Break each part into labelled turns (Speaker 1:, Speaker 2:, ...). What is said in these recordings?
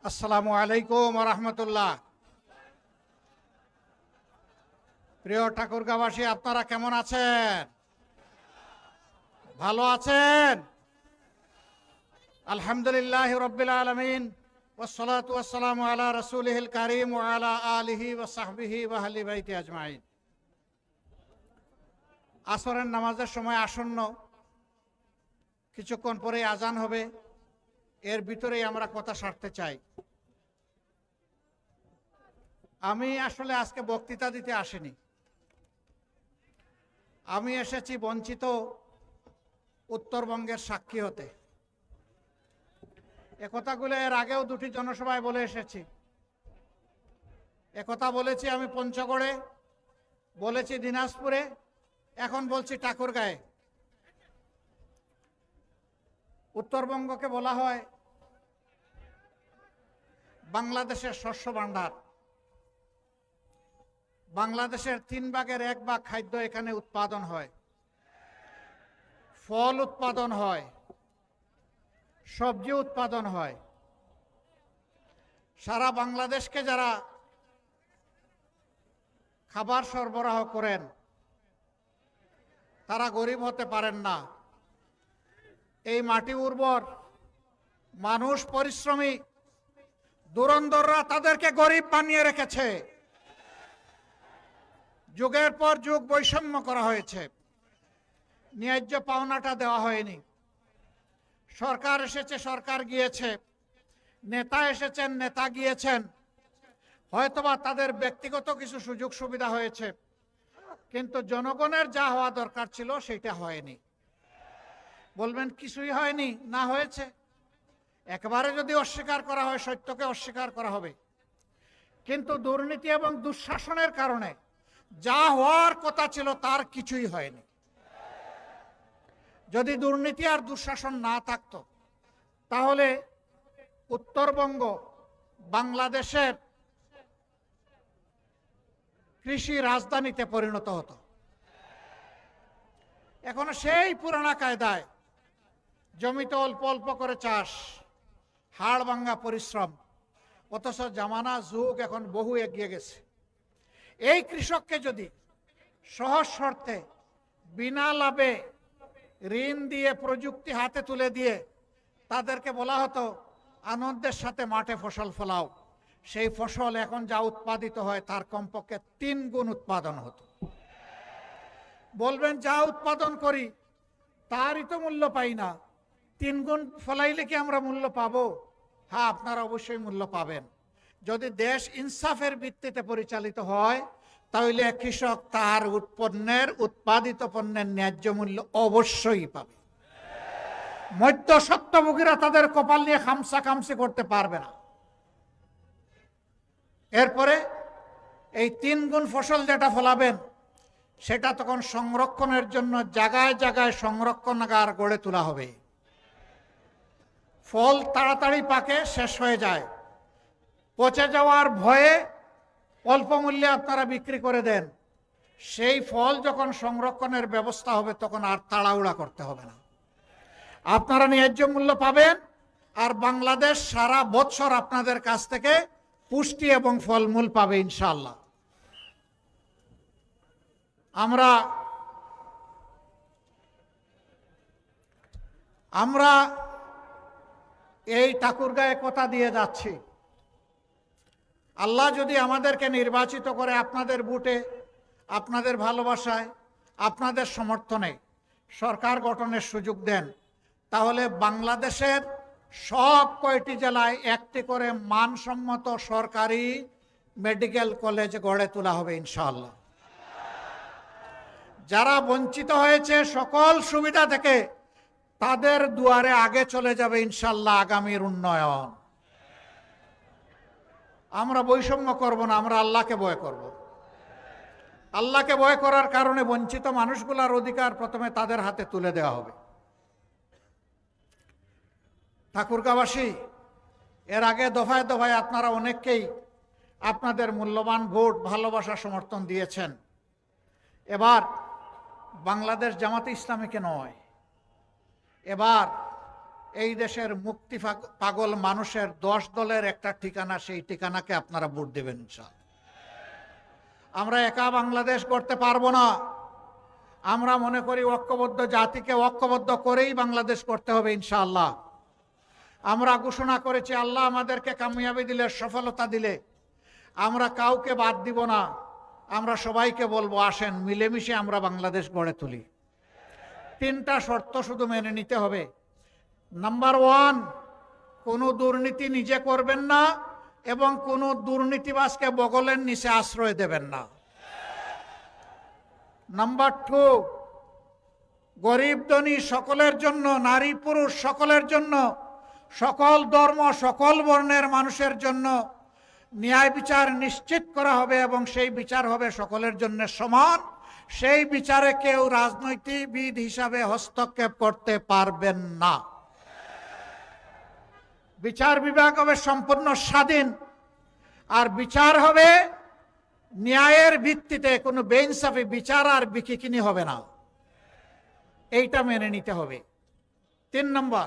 Speaker 1: আসসালামু আলাইকুম ওয়া রাহমাতুল্লাহ। প্রিয় ঠাকুরগাঁওবাসী, আপনারা কেমন আছেন? ভালো আছেন? আলহামদুলিল্লাহি রাব্বিল আলামিন ওয়াসসালাতু ওয়াসসালামু আলা রাসূলিহিল কারীম ওয়া আলা আলিহি ওয়া সাহবিহি ওয়া আহলি বাইতি আজমাইন। আসরের নামাজের সময় আসন্ন, কিছুক্ষণ পরেই আজান হবে। এর ভিতরেই আমরা কথা সারতে চাই। আমি আসলে আজকে বক্তৃতা দিতে আসিনি। আমি এসেছি বঞ্চিত উত্তরবঙ্গের সাক্ষী হতে। একথাগুলো এর আগেও দুটি জনসভায় বলে এসেছি। একথা বলেছি আমি পঞ্চগড়ে, বলেছি দিনাজপুরে, এখন বলছি ঠাকুরগাঁয়ে। উত্তরবঙ্গকে বলা হয় বাংলাদেশের শস্য ভাণ্ডার। বাংলাদেশের 1/3 খাদ্য এখানে উৎপাদন হয়, ফল উৎপাদন হয়, সবজি উৎপাদন হয়। সারা বাংলাদেশকে যারা খাবার সরবরাহ করেন তারা গরিব হতে পারেন না। এই মাটি উর্বর, মানুষ পরিশ্রমী, ধুরন্ধররা তাদেরকে গরিব বানিয়ে রেখেছে। যুগের পর যুগ বৈষম্য করা হয়েছে, ন্যায্য পাওনাটা দেওয়া হয়নি। সরকার এসেছে, সরকার গিয়েছে, নেতা এসেছেন, নেতা গিয়েছেন। হয়তোবা তাদের ব্যক্তিগত কিছু সুযোগ সুবিধা হয়েছে, কিন্তু জনগণের যা হওয়া দরকার ছিল সেটা হয়নি। বলবেন কিছুই হয়নি, না হয়েছে। একেবারে যদি অস্বীকার করা হয়, সত্যকে অস্বীকার করা হবে। কিন্তু দুর্নীতি এবং দুঃশাসনের কারণে যা হওয়ার কথা ছিল তার কিছুই হয়নি। যদি দুর্নীতি আর দুঃশাসন না থাকতো তাহলে উত্তরবঙ্গ বাংলাদেশের কৃষি রাজধানীতে পরিণত হতো। এখনো সেই পুরানা কায়দায় জমিতে অল্প অল্প করে চাষ, হাড় ভাঙ্গা পরিশ্রম। অথচ জামানা যুগ এখন বহু এগিয়ে গেছে। এই কৃষককে যদি সহজ শর্তে বিনা লাভে ঋণ দিয়ে, প্রযুক্তি হাতে তুলে দিয়ে তাদেরকে বলা হতো আনন্দের সাথে মাঠে ফসল ফলাও, সেই ফসল এখন যা উৎপাদিত হয় তার কমপক্ষে 3 গুণ উৎপাদন হতো। বলবেন যা উৎপাদন করি তারই তো মূল্য পাই না, 3 গুণ ফলাইলে কি আমরা মূল্য পাবো? হ্যাঁ, আপনারা অবশ্যই মূল্য পাবেন। যদি দেশ ইনসাফের ভিত্তিতে পরিচালিত হয় তাহলে কৃষক তার উৎপাদিত পণ্যের ন্যায্য মূল্য অবশ্যই পাবে। মধ্যস্বত্বভোগীরা তাদের কপাল নিয়ে খামসি করতে পারবে না। এরপরে এই 3 গুণ ফসল যেটা ফলাবেন সেটা তখন সংরক্ষণের জন্য জায়গায় জায়গায় সংরক্ষণাগার গড়ে তোলা হবে। ফল তাড়াতাড়ি পাকে, শেষ হয়ে যায়, পচে যাওয়ার ভয়ে অল্প মূল্যে আপনারা বিক্রি করে দেন। সেই ফল যখন সংরক্ষণের ব্যবস্থা হবে তখন আর তাড়াহুড়া করতে হবে না, আপনারা ন্যায্য মূল্য পাবেন। আর বাংলাদেশ সারা বছর আপনাদের কাছ থেকে পুষ্টি এবং ফলমূল পাবে ইনশাআল্লাহ। আমরা এই ঠাকুরগাঁয়ে কথা দিয়ে যাচ্ছি, আল্লাহ যদি আমাদেরকে নির্বাচিত করে আপনাদের ভোটে, আপনাদের ভালোবাসায়, আপনাদের সমর্থনে সরকার গঠনের সুযোগ দেন, তাহলে বাংলাদেশের সব কয়টি জেলায় একটি করে মানসম্মত সরকারি মেডিকেল কলেজ গড়ে তোলা হবে ইনশাআল্লাহ। যারা বঞ্চিত হয়েছে সকল সুবিধা থেকে তাদের দুয়ারে আগে চলে যাবে ইনশাআল্লাহ আগামীর উন্নয়ন। আমরা বৈষম্য করব না, আমরা আল্লাহকে ভয় করব। আল্লাহকে ভয় করার কারণে বঞ্চিত মানুষগুলোর অধিকার প্রথমে তাদের হাতে তুলে দেওয়া হবে। ঠাকুরগাঁওবাসী, এর আগে দফায় দফায় আপনারা অনেককেই আপনাদের মূল্যবান ভোট, ভালোবাসা, সমর্থন দিয়েছেন। এবার বাংলাদেশ জামাতে ইসলামীকে নয়, এবার এই দেশের মুক্তি পাগল মানুষের 10 দলের একটা ঠিকানা, সেই ঠিকানাকে আপনারা ভোট দেবেন ইনশাআল্লাহ। আমরা একা বাংলাদেশ করতে পারবো না। আমরা মনে করি ঐক্যবদ্ধ জাতিকে ঐক্যবদ্ধ করেই বাংলাদেশ করতে হবে ইনশাআল্লাহ। আমরা ঘোষণা করেছি আল্লাহ আমাদেরকে কামিয়াবি দিলে, সফলতা দিলে আমরা কাউকে বাদ দিব না। আমরা সবাইকে বলবো আসেন মিলেমিশে আমরা বাংলাদেশ গড়ে তুলি। 3টা শর্ত শুধু মেনে নিতে হবে। নাম্বার 1, কোনো দুর্নীতি নিজে করবেন না এবং কোনো দুর্নীতিবাজকে বগলের নিচে আশ্রয় দেবেন না। নাম্বার 2, গরিব ধনী সকলের জন্য, নারী পুরুষ সকলের জন্য, সকল ধর্ম সকল বর্ণের মানুষের জন্য ন্যায় বিচার নিশ্চিত করা হবে এবং সেই বিচার হবে সকলের জন্য সমান। সেই বিচারে কেউ রাজনৈতিকবিদ হিসাবে হস্তক্ষেপ করতে পারবেন না। বিচার বিভাগ হবে সম্পূর্ণ স্বাধীন, আর বিচার হবে ন্যায়ের ভিত্তিতে, কোনো বেইনসাফি বিচার আর বিকিকিনি হবে না। এইটা মেনে নিতে হবে। 3 নম্বর,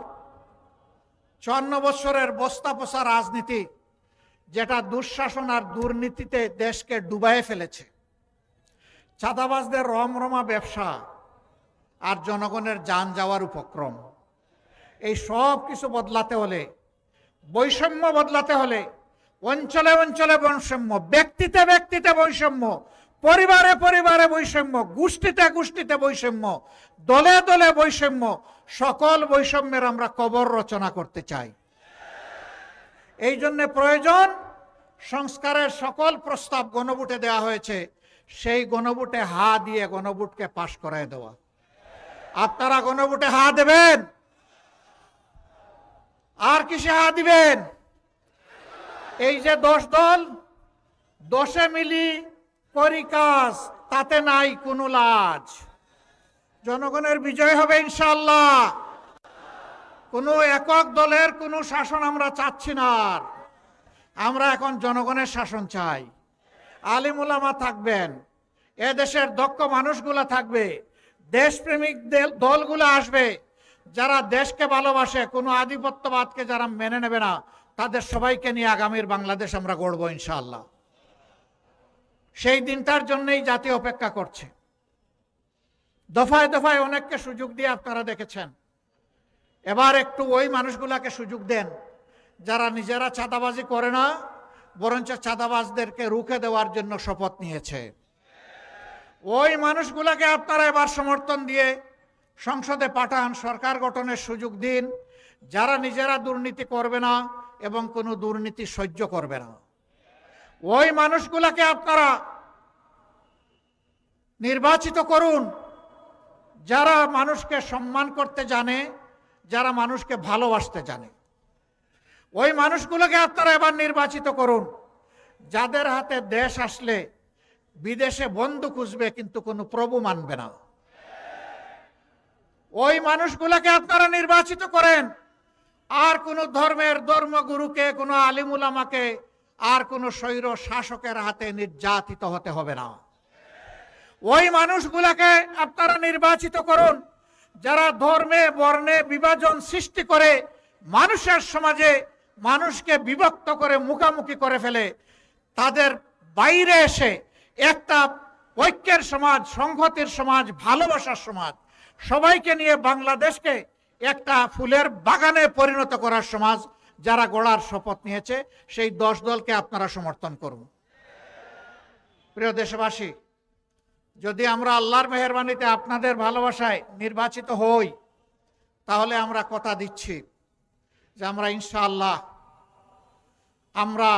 Speaker 1: 54 বছরের বস্তা পচা রাজনীতি, যেটা দুঃশাসন আর দুর্নীতিতে দেশকে ডুবাইয়ে ফেলেছে, চাঁদাবাজদের রমরমা ব্যবসা আর জনগণের যান যাওয়ার উপক্রম, এই সব কিছু বদলাতে হলে, বৈষম্য বদলাতে হলে, অঞ্চলে অঞ্চলে বৈষম্য, ব্যক্তিতে ব্যক্তিতে বৈষম্য, পরিবারে পরিবারে বৈষম্য, গোষ্ঠীতে গোষ্ঠীতে বৈষম্য, দলে দলে বৈষম্য, সকল বৈষম্যের আমরা কবর রচনা করতে চাই। এই জন্য প্রয়োজন সংস্কারের সকল প্রস্তাব গণভোটে দেওয়া হয়েছে, সেই গণভোটে হা দিয়ে গণভোটকে পাশ করায় দেওয়া। আপনারা গণভোটে হা দেবেন? আর কিসে হা দিবেন? এই যে 10 দল, 10 মিলি করি কাজ, তাতে নাই কোনো লাজ। জনগণের বিজয় হবে ইনশাআল্লাহ। কোনো একক দলের কোনো শাসন আমরা চাচ্ছি না। আমরা এখন জনগণের শাসন চাই। আলিম উলামা থাকবেন, এ দেশের দক্ষ মানুষগুলা থাকবে, দেশপ্রেমিক দলগুলো আসবে, যারা দেশকে ভালোবাসে, কোনো আধিপত্যবাদকে যারা মেনে নেবে না, তাদের সবাইকে নিয়ে আগামীর বাংলাদেশ আমরা গড়ব ইনশাআল্লাহ। সেই দিনটার জন্যই জাতি অপেক্ষা করছে। দফায় দফায় অনেককে সুযোগ দিয়ে আপনারা দেখেছেন। এবার একটু ওই মানুষগুলাকে সুযোগ দেন যারা নিজেরা চাঁদাবাজি করে না, বরঞ্চ চাঁদাবাজদেরকে রুখে দেওয়ার জন্য শপথ নিয়েছে। ওই মানুষগুলাকে আপনারা এবার সমর্থন দিয়ে সংসদে পাঠান, সরকার গঠনের সুযোগ দিন, যারা নিজেরা দুর্নীতি করবে না এবং কোনো দুর্নীতি সহ্য করবে না। ওই মানুষগুলাকে আপনারা নির্বাচিত করুন, যারা মানুষকে সম্মান করতে জানে, যারা মানুষকে ভালোবাসতে জানে। ওই মানুষগুলোকে আপনারা এবার নির্বাচিত করুন, যাদের হাতে দেশ আসলে বিদেশে বন্ধু খুঁজবে কিন্তু কোনো প্রভু মানবে না। ওই মানুষগুলোকে আপনারা নির্বাচিত করেন, আর কোন ধর্মের ধর্মগুরুকে, কোনো আলিম উলামাকে, আর কোন স্বৈর শাসকের হাতে নির্যাতিত হতে হবে না। ওই মানুষগুলোকে আপনারা নির্বাচিত করুন, যারা ধর্মে বর্ণে বিভাজন সৃষ্টি করে মানুষের সমাজে মানুষকে বিভক্ত করে মুখামুখি করে ফেলে, তাদের বাইরে এসে একটা ঐক্যের সমাজ, সংহতির সমাজ, ভালোবাসার সমাজ, সবাইকে নিয়ে বাংলাদেশকে একটা ফুলের বাগানে পরিণত করার সমাজ যারা গড়ার শপথ নিয়েছে, সেই 10 দলকে আপনারা সমর্থন করুন। প্রিয় দেশবাসী, যদি আমরা আল্লাহর মেহেরবানিতে আপনাদের ভালোবাসায় নির্বাচিত হই, তাহলে আমরা কথা দিচ্ছি যে আমরা ইনশাআল্লাহ আমরা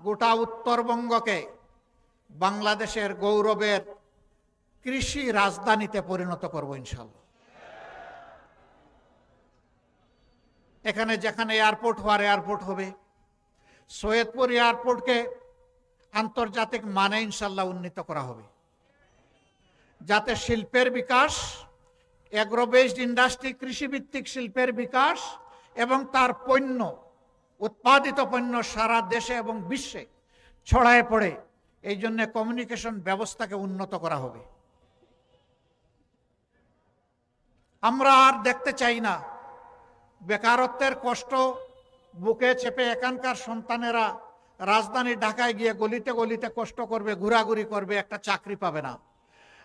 Speaker 1: গোটা উত্তরবঙ্গকে বাংলাদেশের গৌরবের কৃষি রাজধানীতে পরিণত করব ইনশাআল্লাহ। এখানে যেখানে এয়ারপোর্ট হওয়ার এয়ারপোর্ট হবে, সৈয়দপুর এয়ারপোর্টকে আন্তর্জাতিক মানে ইনশাআল্লাহ উন্নীত করা হবে, যাতে শিল্পের বিকাশ, এগ্রো বেসড ইন্ডাস্ট্রি, কৃষিভিত্তিক শিল্পের বিকাশ এবং তার পণ্য, উৎপাদিত পণ্য সারা দেশে এবং বিশ্বে ছড়ায় পড়ে। এই জন্য কমিউনিকেশন ব্যবস্থাকে উন্নত করা হবে। আমরা আর দেখতে চাই না বেকারত্বের কষ্ট বুকে চেপে এখানকার সন্তানেরা রাজধানী ঢাকায় গিয়ে গলিতে গলিতে কষ্ট করবে, ঘোরাঘুরি করবে, একটা চাকরি পাবে না।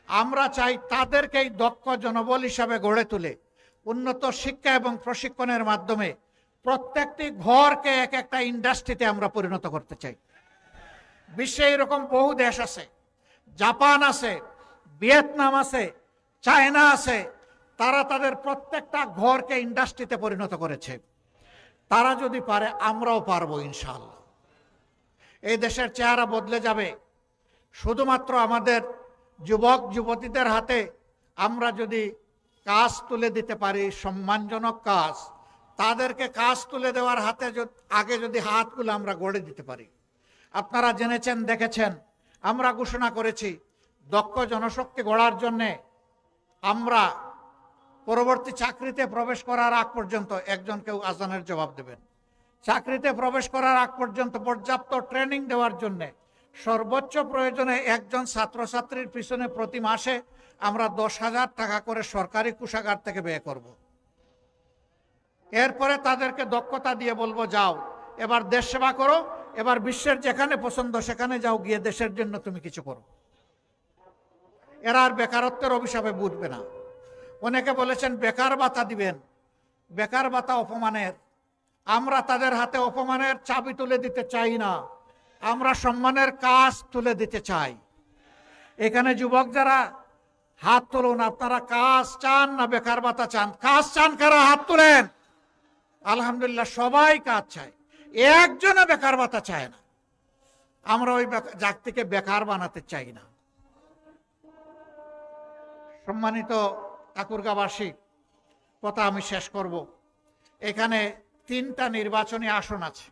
Speaker 1: আমরা চাই তাদেরকেই দক্ষ জনবল হিসাবে গড়ে তুলে উন্নত শিক্ষা এবং প্রশিক্ষণের মাধ্যমে প্রত্যেকটি ঘরকে এক একটা ইন্ডাস্ট্রিতে আমরা পরিণত করতে চাই। বিশ্বে এরকম বহু দেশ আছে, জাপান আছে, ভিয়েতনাম আছে, চায়না আছে, তারা তাদের প্রত্যেকটা ঘরকে ইন্ডাস্ট্রিতে পরিণত করেছে। তারা যদি পারে আমরাও পারবো ইনশাআল্লাহ। এই দেশের চেহারা বদলে যাবে শুধুমাত্র আমাদের যুবক যুবতীদের হাতে আমরা যদি কাজ তুলে দিতে পারি, সম্মানজনক কাজ, তাদেরকে কাজ তুলে দেওয়ার হাতে আগে যদি হাতগুলো আমরা গড়ে দিতে পারি। আপনারা জেনেছেন, দেখেছেন, আমরা ঘোষণা করেছি দক্ষ জনশক্তি গড়ার জন্যে আমরা পরবর্তী চাকরিতে প্রবেশ করার আগ পর্যন্ত একজন কেউ আজানের জবাব দেবেন। চাকরিতে প্রবেশ করার আগ পর্যন্ত পর্যাপ্ত ট্রেনিং দেওয়ার জন্যে সর্বোচ্চ প্রয়োজনে একজন ছাত্রছাত্রীর পিছনে প্রতি মাসে আমরা 10,000 টাকা করে সরকারি কোষাগার থেকে ব্যয় করব। এরপরে তাদেরকে দক্ষতা দিয়ে বলবো, যাও এবার দেশ সেবা করো, এবার বিশ্বের যেখানে পছন্দ সেখানে যাও, গিয়ে দেশের জন্য তুমি কিছু করো। এরা আর বেকারত্বের অভিশাপে বুঝবে না। অনেকে বলেছেন বেকার ভাতা দিবেন, বেকার ভাতা অপমানের। আমরা তাদের হাতে অপমানের চাবি তুলে দিতে চাই না, আমরা সম্মানের কাজ তুলে দিতে চাই। এখানে যুবক যারা হাত তুলুন, আপনারা কাজ চান না বেকার ভাতা চান? কাজ চান কারা? হাত তুলেন। আলহামদুলিল্লাহ, সবাই কাজ চায়, একজনও বেকার ভাতা চায় না। আমরা ওই জাতিকে বেকার বানাতে চাই না। সম্মানিত ঠাকুরগাঁওবাসী, কথা আমি শেষ করব। এখানে 3টা নির্বাচনী আসন আছে।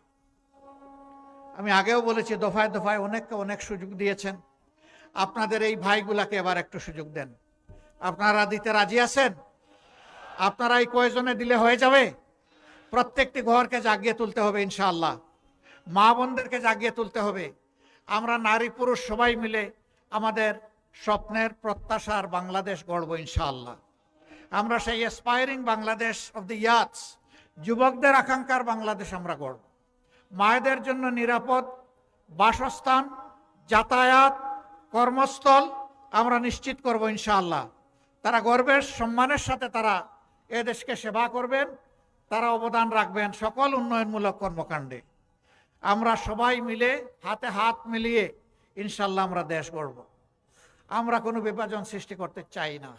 Speaker 1: আমি আগেও বলেছি, দফায় দফায় অনেককে অনেক সুযোগ দিয়েছেন। আপনাদের এই ভাইগুলাকে এবার একটু সুযোগ দেন। আপনারা দিতে রাজি আছেন? আপনারা এই কয়জনে দিলে হয়ে যাবে? প্রত্যেকটি ঘরকে জাগিয়ে তুলতে হবে ইনশাআল্লাহ, মা বোনদেরকে জাগিয়ে তুলতে হবে। আমরা নারী পুরুষ সবাই মিলে আমাদের স্বপ্নের প্রত্যাশার বাংলাদেশ গড়ব ইনশাআল্লাহ। আমরা সেই অ্যাসপায়ারিং বাংলাদেশ অফ দ্য ইয়াথস, যুবকদের আকাঙ্ক্ষার বাংলাদেশ আমরা গড়ব। মায়েদের জন্য নিরাপদ বাসস্থান, যাতায়াত, কর্মস্থল আমরা নিশ্চিত করব ইনশাআল্লাহ। তারা গর্বের সম্মানের সাথে তারা এ দেশকে সেবা করবেন, তারা অবদান রাখবেন সকল উন্নয়নমূলক কর্মকাণ্ডে। আমরা সবাই মিলে হাতে হাত মিলিয়ে ইনশাআল্লাহ আমরা দেশ গড়ব। আমরা কোনো বিভাজন সৃষ্টি করতে চাই না।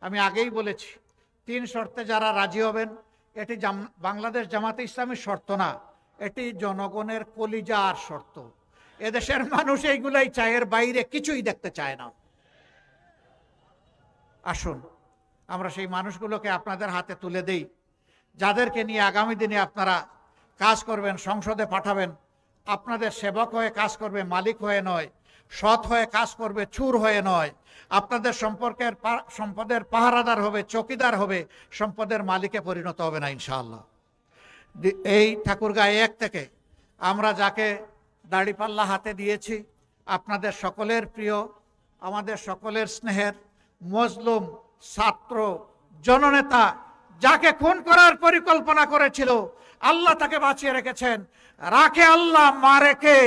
Speaker 1: আমি আগেই বলেছি, 3 শর্তে যারা রাজি হবেন, এটি বাংলাদেশ জামাতে ইসলামীর শর্ত না, এটি জনগণের কলিজার শর্ত। এদেশের মানুষ এইগুলাই চায়, এর বাইরে কিছুই দেখতে চায় না। আসুন আমরা সেই মানুষগুলোকে আপনাদের হাতে তুলে দেই, যাদেরকে নিয়ে আগামী দিনে আপনারা কাজ করবেন, সংসদে পাঠাবেন। আপনাদের সেবক হয়ে কাজ করবে, মালিক হয়ে নয়। সৎ হয়ে কাজ করবে, চুর হয়ে নয়। আপনাদের সম্পদের পাহারাদার হবে, চৌকিদার হবে, সম্পদের মালিকে পরিণত হবে না ইনশাআল্লাহ। এই ঠাকুরগাঁ 1 থেকে আমরা যাকে দাড়িপাল্লা হাতে দিয়েছি, আপনাদের সকলের প্রিয়, আমাদের সকলের স্নেহের মজলুম ছাত্র জননেতা, যাকে খুন করার পরিকল্পনা করেছিল, আল্লাহ তাকে বাঁচিয়ে রেখেছেন। রাখে আল্লাহ, মারে কে?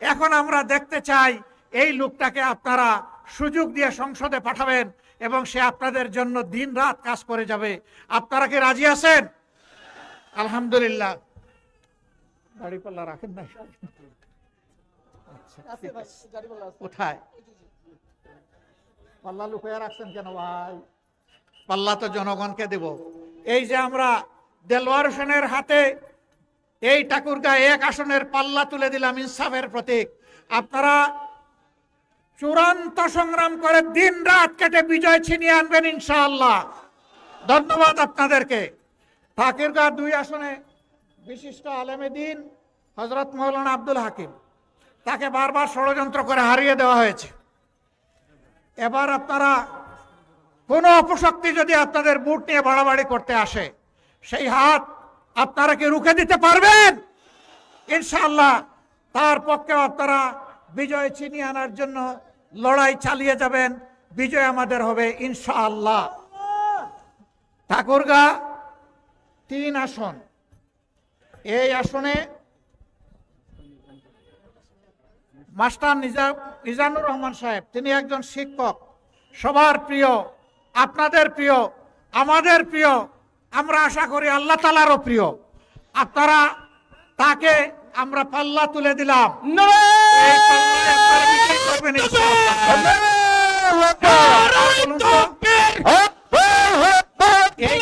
Speaker 1: এখন আমরা দেখতে চাই এই লোকটাকে আপনারা সুযোগ দিয়ে সংসদে পাঠাবেন এবং সে আপনাদের জন্য দিন রাত কাজ করে যাবে। আপনারা কি রাজি আছেন? আলহামদুলিল্লাহ। দাড়িপাল্লা রাখেন না? কোথায় পাল্লা লুকিয়ে রাখছেন কেন ভাই? পাল্লা তো জনগণকে দেব। এই যে আমরা দেলোয়ার হোসেনের হাতে এই ঠাকুরগাঁ 1 আসনের পাল্লা তুলে দিলাম, ইনসাফের প্রতীক। আপনারা চূড়ান্ত সংগ্রাম করে দিন রাত কেটে বিজয় ছিনিয়ে আনবেন ইনশাআল্লাহ। ধন্যবাদ আপনাদেরকে। ঠাকুরগাঁ 2 আসনে বিশিষ্ট আলেমে দ্বীন হযরত মাওলানা আব্দুল হাকিম, তাকে বারবার ষড়যন্ত্র করে হারিয়ে দেওয়া হয়েছে। এবার আপনারা কোনো অপশক্তি যদি আপনাদের বুট নিয়ে বাড়াবাড়ি করতে আসে, সেই হাত আপনারা কি রুখে দিতে পারবেন? ইনশাআল্লাহ তার পক্ষে আপনারা বিজয় ছিনিয়ে আনার জন্য লড়াই চালিয়ে যাবেন। বিজয় আমাদের হবে ইনশাআল্লাহ। ঠাকুরগাঁ 3 আসন। এই আসনে মাস্টার মিজানুর রহমান সাহেব, তিনি একজন শিক্ষক, সবার প্রিয়, আপনাদের প্রিয়, আমাদের প্রিয়, আমরা আশা করি আল্লাহ তাআলারও প্রিয়। আপনারা তাকে আমরা পাল্লা তুলে দিলাম। এই পাল্লায় আপনারা বিজয় করবেন ইনশাআল্লাহ।